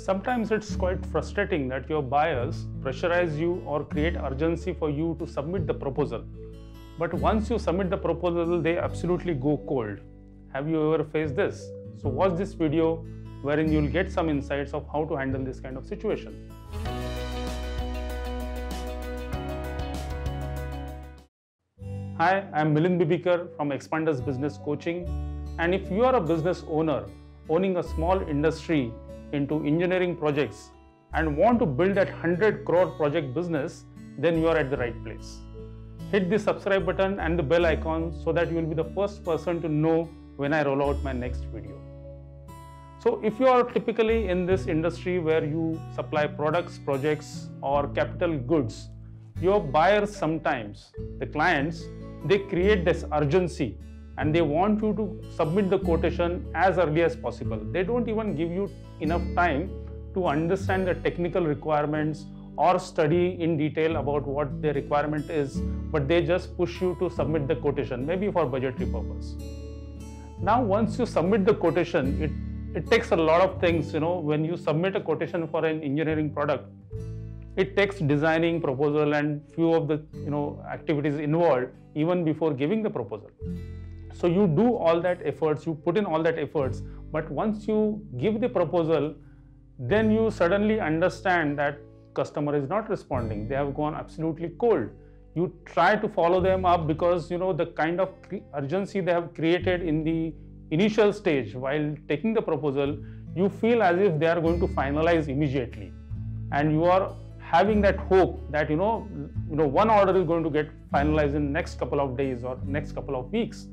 Sometimes it's quite frustrating that your buyers pressurize you or create urgency for you to submit the proposal. But once you submit the proposal, they absolutely go cold. Have you ever faced this? So watch this video wherein you'll get some insights of how to handle this kind of situation. Hi, I'm Milind Bibikar from Expanders Business Coaching. And if you are a business owner owning a small industry into engineering projects and want to build that 100 crore project business, then you are at the right place. Hit the subscribe button and the bell icon so that you will be the first person to know when I roll out my next video. So if you are typically in this industry where you supply products, projects or capital goods, your buyers sometimes, the clients, they create this urgency and they want you to submit the quotation as early as possible. They don't even give you enough time to understand the technical requirements or study in detail about what the requirement is, but they just push you to submit the quotation, maybe for budgetary purpose. Now, once you submit the quotation, it takes a lot of things. When you submit a quotation for an engineering product, it takes designing proposal and few of the activities involved even before giving the proposal. So you do all that efforts, you put in all that efforts, but once you give the proposal, then you suddenly understand that customer is not responding. They have gone absolutely cold. You try to follow them up because the kind of urgency they have created in the initial stage while taking the proposal, you feel as if they are going to finalize immediately, and you are having that hope that one order is going to get finalized in next couple of days or next couple of weeks.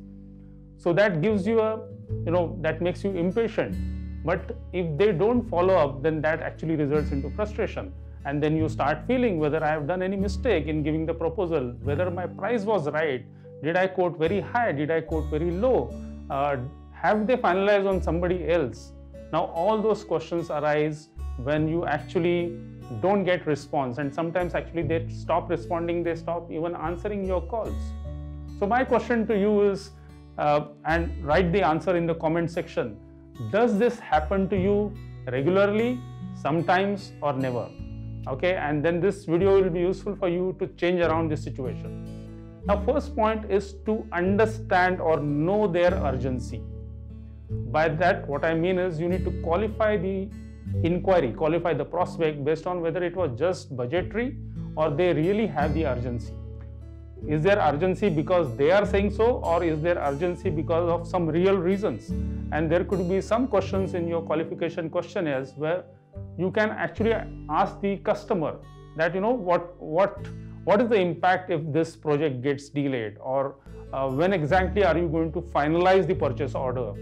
So that gives you that makes you impatient. But if they don't follow up, then that actually results into frustration. And then you start feeling whether I have done any mistake in giving the proposal, whether my price was right, did I quote very high, did I quote very low, have they finalized on somebody else? Now all those questions arise when you actually don't get response, and sometimes actually they stop responding, they stop even answering your calls. So my question to you is, and write the answer in the comment section. Does this happen to you regularly, sometimes, or never? Okay, and then this video will be useful for you to change around this situation. Now, first point is to understand or know their urgency. By that, what I mean is you need to qualify the inquiry, qualify the prospect based on whether it was just budgetary or they really have the urgency. Is there urgency because they are saying so, or is there urgency because of some real reasons? And there could be some questions in your qualification questionnaires where you can actually ask the customer that what is the impact if this project gets delayed, or when exactly are you going to finalize the purchase order,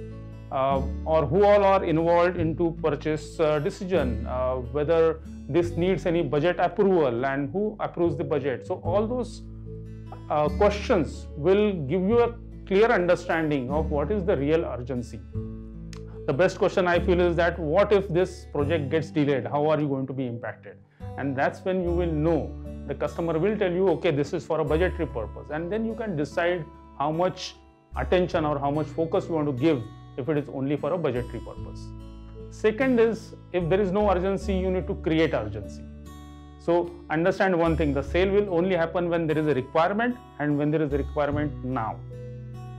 or who all are involved into purchase decision, whether this needs any budget approval and who approves the budget. So all those questions will give you a clear understanding of what is the real urgency. The best question I feel is that what if this project gets delayed? How are you going to be impacted? And that's when you will know. The customer will tell you, okay, this is for a budgetary purpose, and then you can decide how much attention or how much focus you want to give if it is only for a budgetary purpose. Second is, if there is no urgency, you need to create urgency. So understand one thing, the sale will only happen when there is a requirement and when there is a requirement now.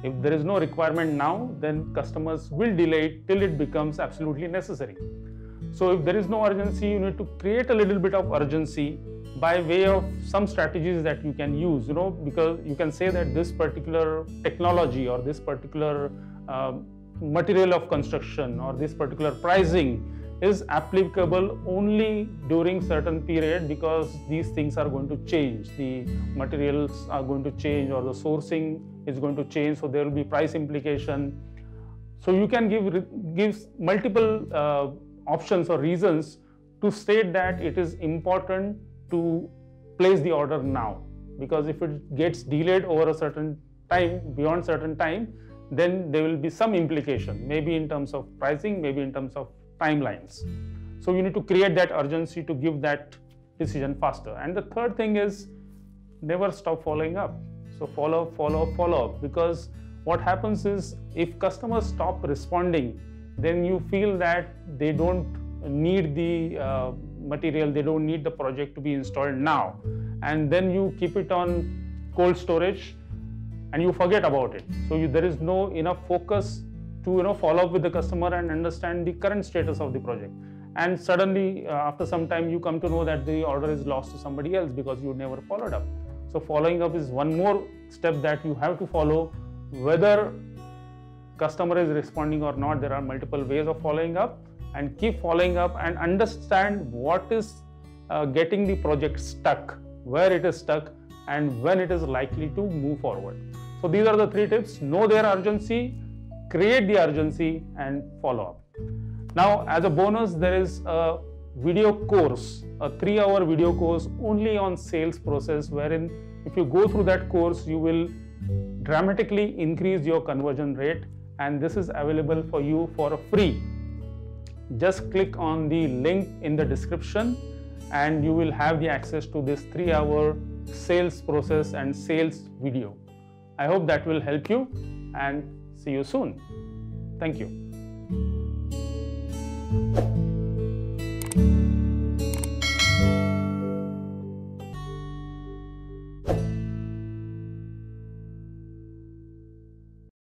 If there is no requirement now, then customers will delay it till it becomes absolutely necessary. So if there is no urgency, you need to create a little bit of urgency by way of some strategies that you can use, because you can say that this particular technology or this particular material of construction or this particular pricing is applicable only during certain period because these things are going to change. The materials are going to change or the sourcing is going to change, so there will be price implication. So you can give multiple options or reasons to state that it is important to place the order now, because if it gets delayed over a certain time, beyond certain time, then there will be some implication, maybe in terms of pricing, maybe in terms of timelines. So you need to create that urgency to give that decision faster. And the third thing is never stop following up. So follow up, because what happens is if customers stop responding, then you feel that they don't need the material, they don't need the project to be installed now, and then you keep it on cold storage and you forget about it. So there is no enough focus to follow up with the customer and understand the current status of the project. And suddenly after some time you come to know that the order is lost to somebody else because you never followed up. So following up is one more step that you have to follow. Whether customer is responding or not, there are multiple ways of following up, and keep following up and understand what is getting the project stuck, where it is stuck, and when it is likely to move forward. So these are the 3 tips: know their urgency, create the urgency, and follow up. Now, as a bonus, there is a video course, a 3-hour video course only on sales process, wherein if you go through that course, you will dramatically increase your conversion rate, and this is available for you for free. Just click on the link in the description and you will have the access to this 3-hour sales process and sales video. I hope that will help you, and see you soon. Thank you.